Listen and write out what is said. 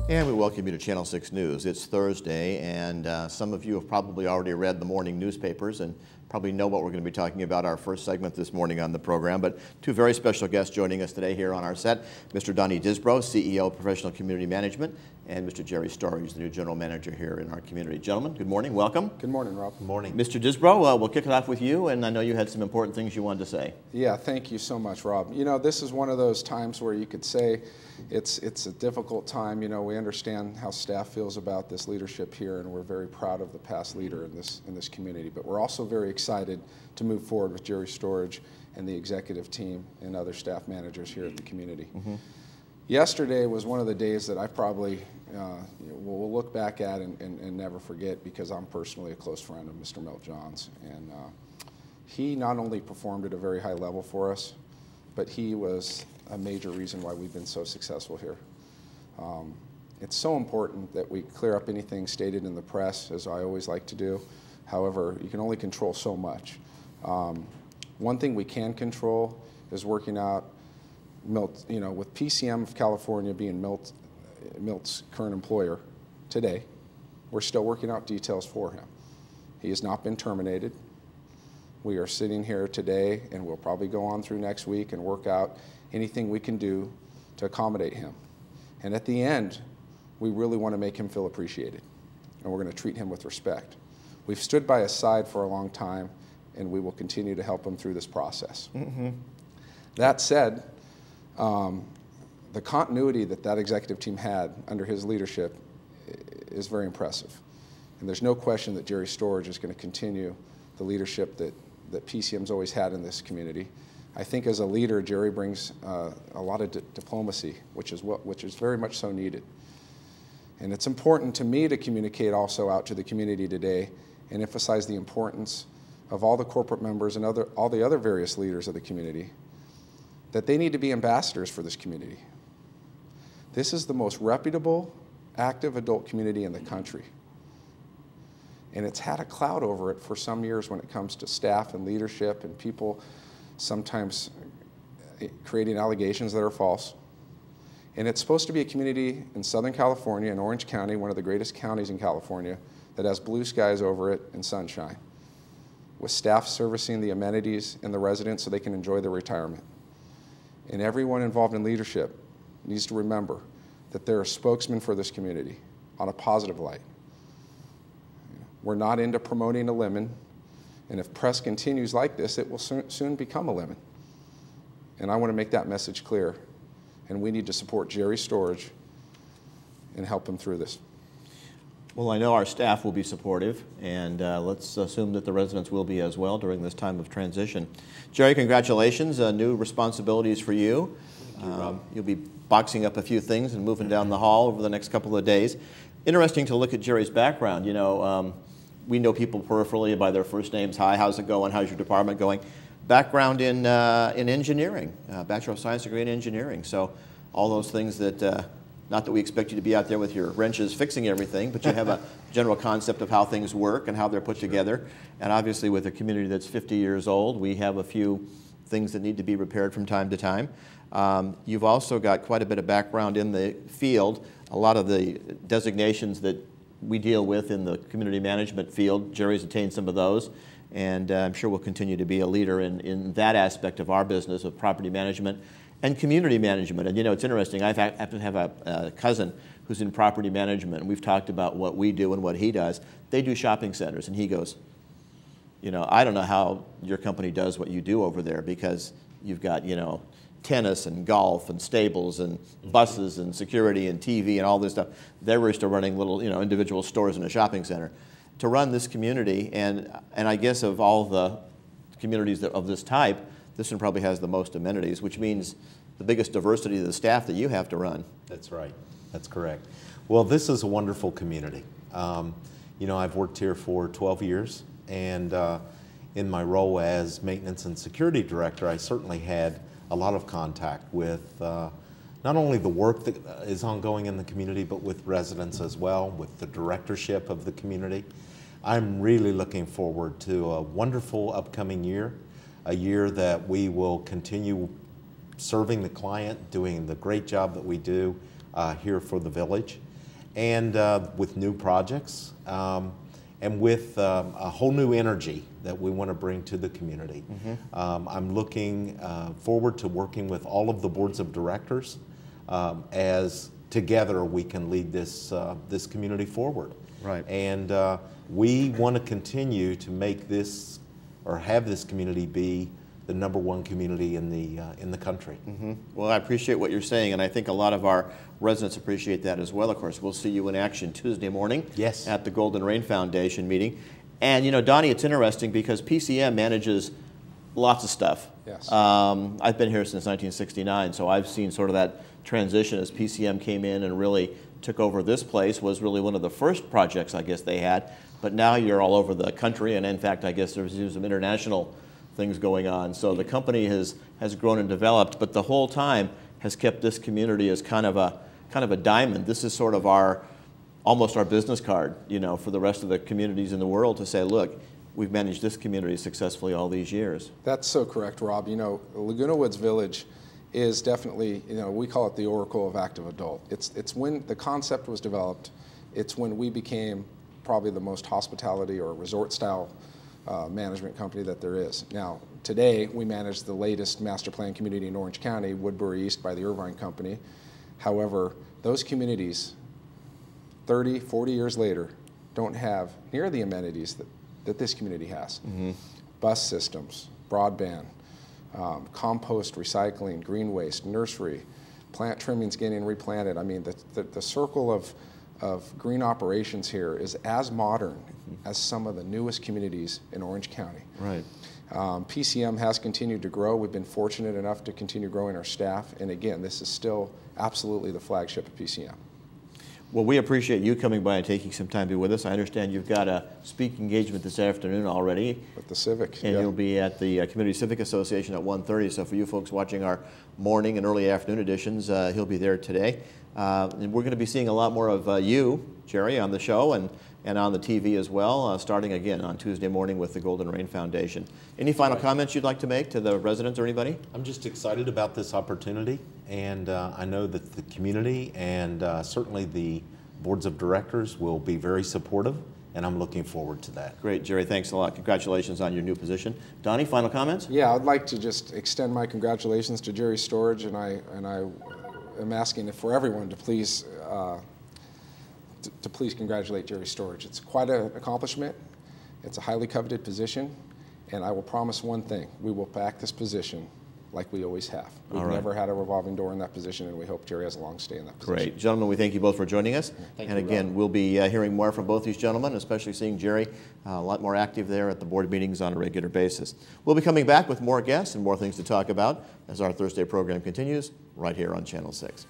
And we welcome you to Channel 6 News. It's Thursday, and some of you have probably already read the morning newspapers and probably know what we're going to be talking about our first segment this morning on the program. But two very special guests joining us today here on our set, Mr. Donnie Disbrow, CEO of Professional Community Management, and Mr. Jerry Storage, the new general manager here in our community. Gentlemen, good morning. Welcome. Good morning, Rob. Good morning. Mr. Disbrow, we'll kick it off with you, and I know you had some important things you wanted to say. Yeah, thank you so much, Rob. You know, this is one of those times where you could say it's a difficult time. You know, we understand how staff feels about this leadership here, and we're very proud of the past leader in this community. But we're also very excited to move forward with Jerry Storage and the executive team and other staff managers here at the community. Yesterday was one of the days that I probably will look back at and never forget, because I'm personally a close friend of Mr. Milt Johns. And he not only performed at a very high level for us, but he was a major reason why we've been so successful here. It's so important that we clear up anything stated in the press, as I always like to do. However, you can only control so much. One thing we can control is working out Milt, you know, with PCM of California being Milt's current employer today, we're still working out details for him. He has not been terminated. We are sitting here today, and we'll probably go on through next week and work out anything we can do to accommodate him. And at the end, we really want to make him feel appreciated, and we're going to treat him with respect. We've stood by his side for a long time, and we will continue to help him through this process. That said, the continuity that executive team had under his leadership is very impressive. And there's no question that Jerry Storage is going to continue the leadership that PCM's always had in this community. I think as a leader, Jerry brings a lot of diplomacy, which is very much so needed. And it's important to me to communicate also out to the community today and emphasize the importance of all the corporate members and all the other various leaders of the community, that they need to be ambassadors for this community. This is the most reputable, active adult community in the country. And it's had a cloud over it for some years when it comes to staff and leadership and people sometimes creating allegations that are false. And it's supposed to be a community in Southern California, in Orange County, one of the greatest counties in California, that has blue skies over it and sunshine, with staff servicing the amenities and the residents so they can enjoy their retirement. And everyone involved in leadership needs to remember that they're a spokesman for this community on a positive light. We're not into promoting a lemon, and if press continues like this, it will soon become a lemon. And I want to make that message clear, and we need to support Jerry Storage and help him through this. Well, I know our staff will be supportive, and let's assume that the residents will be as well during this time of transition. Jerry, congratulations. New responsibilities for you. You'll be boxing up a few things and moving down the hall over the next couple of days. Interesting to look at Jerry's background. You know, we know people peripherally by their first names. Hi, how's it going? How's your department going? Background in engineering, Bachelor of Science degree in engineering. So all those things that not that we expect you to be out there with your wrenches fixing everything, but you have a general concept of how things work and how they're put together. And obviously with a community that's 50 years old, we have a few things that need to be repaired from time to time. You've also got quite a bit of background in the field. A lot of the designations that we deal with in the community management field, Jerry's attained some of those. And I'm sure we'll continue to be a leader in that aspect of our business of property management and community management. And you know, it's interesting, I happen to have a cousin who's in property management, and we've talked about what we do and what he does. They do shopping centers, and he goes, you know, I don't know how your company does what you do over there, because you've got, you know, tennis and golf and stables and buses and security and TV and all this stuff. They're used to running little, you know, individual stores in a shopping center. To run this community, and I guess of all the communities of this type, this one probably has the most amenities, which means the biggest diversity of the staff that you have to run. That's right. That's correct. Well, this is a wonderful community. You know, I've worked here for 12 years, and in my role as maintenance and security director, I certainly had a lot of contact with not only the work that is ongoing in the community, but with residents as well, with the directorship of the community. I'm really looking forward to a wonderful upcoming year, a year that we will continue serving the client, doing the great job that we do here for the village. and with new projects, and with a whole new energy that we want to bring to the community. I'm looking forward to working with all of the boards of directors as together we can lead this, this community forward. Right. And we want to continue to make this, or have this community be the #1 community in the country. Well, I appreciate what you're saying, and I think a lot of our residents appreciate that as well. Of course, we'll see you in action Tuesday morning Yes. at the Golden Rain Foundation meeting. And you know, Donnie, it's interesting because PCM manages lots of stuff. Yes. I've been here since 1969, so I've seen sort of that transition as PCM came in and really took over this place. Was really one of the first projects I guess they had, but now you're all over the country, and in fact I guess there's some international things going on. So the company has grown and developed, but the whole time has kept this community as kind of a diamond. This is sort of almost our business card, you know, for the rest of the communities in the world to say, look, we've managed this community successfully all these years. That's so correct, Rob. You know, Laguna Woods Village is definitely, you know, we call it the Oracle of Active Adult. It's when the concept was developed, it's when we became probably the most hospitality or resort style management company that there is. Now, today we manage the latest master plan community in Orange County, Woodbury East by the Irvine Company. However, those communities 30, 40 years later don't have near the amenities that this community has. Bus systems, broadband, compost, recycling, green waste, nursery, plant trimmings getting replanted. I mean, the circle of green operations here is as modern as some of the newest communities in Orange County. Right. PCM has continued to grow. We've been fortunate enough to continue growing our staff. And again, this is still absolutely the flagship of PCM. Well, we appreciate you coming by and taking some time to be with us. I understand you've got a speaking engagement this afternoon already. With the Civic. And yeah. you'll be at the Community Civic Association at 1:30. So for you folks watching our morning and early afternoon editions, he'll be there today. And we're going to be seeing a lot more of you, Jerry, on the show and on the TV as well, starting again on Tuesday morning with the Golden Rain Foundation. Any final comments you'd like to make to the residents or anybody? I'm just excited about this opportunity, and I know that the community and certainly the boards of directors will be very supportive, and I'm looking forward to that. Great, Jerry, thanks a lot. Congratulations on your new position. Donnie, final comments? Yeah, I'd like to just extend my congratulations to Jerry Storage, and I am asking for everyone to please please congratulate Jerry Storage. It's quite an accomplishment. It's a highly coveted position, and I will promise one thing: we will back this position like we always have. We've never had a revolving door in that position, and we hope Jerry has a long stay in that position. Great. Gentlemen, we thank you both for joining us. Thank and you, again, Rob. we'll be hearing more from both these gentlemen, especially seeing Jerry a lot more active there at the board meetings on a regular basis. We'll be coming back with more guests and more things to talk about as our Thursday program continues right here on Channel 6.